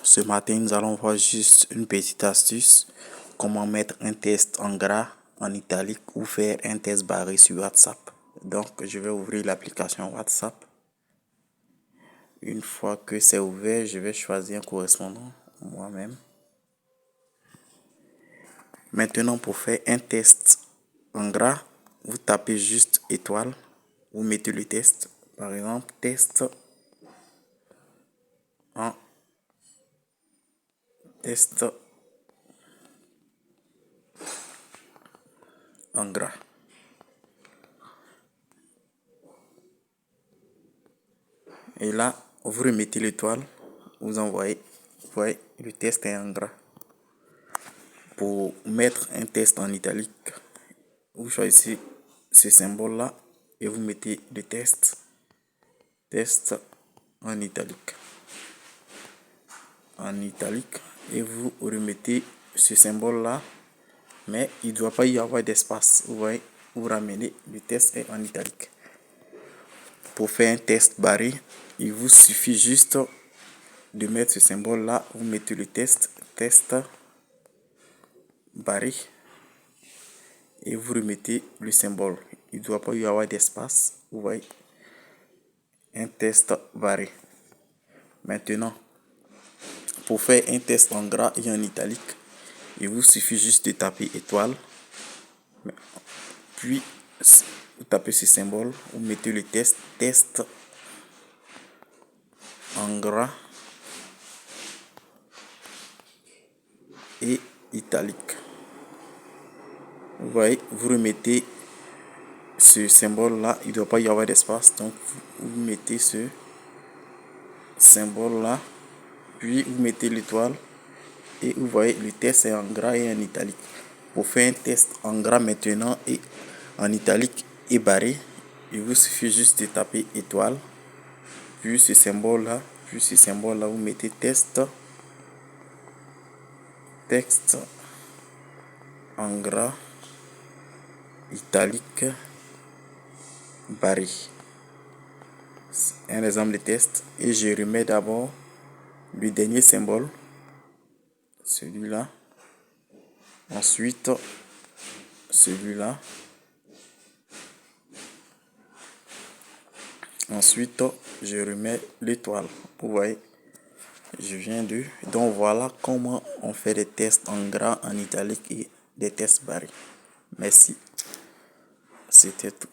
Ce matin, nous allons voir juste une petite astuce, comment mettre un test en gras, en italique ou faire un test barré sur WhatsApp. Donc, je vais ouvrir l'application WhatsApp. Une fois que c'est ouvert, je vais choisir un correspondant, moi-même. Maintenant, pour faire un test en gras, vous tapez juste étoile, vous mettez le test, par exemple, test en gras. Et là, vous remettez l'étoile, vous envoyez, vous voyez, le test est en gras. Pour mettre un test en italique, vous choisissez ce symbole-là et vous mettez le test en italique. Et vous remettez ce symbole-là, mais il ne doit pas y avoir d'espace. Vous voyez, vous ramenez le test est en italique. Pour faire un test barré, il vous suffit juste de mettre ce symbole-là, vous mettez le test barré et vous remettez le symbole. Il ne doit pas y avoir d'espace. Vous voyez, un test barré. Maintenant, pour faire un test en gras et en italique, il vous suffit juste de taper étoile, puis vous tapez ce symbole, vous mettez le test en gras et italique. Vous voyez, vous remettez ce symbole là, il ne doit pas y avoir d'espace, donc vous mettez ce symbole là, puis vous mettez l'étoile et vous voyez le test est en gras et en italique. Pour faire un test en gras maintenant et en italique et barré, il vous suffit juste de taper étoile, puis ce symbole là, vous mettez texte en gras, italique, barré. Un exemple de test. Et je remets d'abord le dernier symbole, celui-là. Ensuite, celui-là. Ensuite, je remets l'étoile. Vous voyez, je viens de... Donc voilà comment on fait des tests en gras, en italique et des tests barrés. Merci. C'était tout.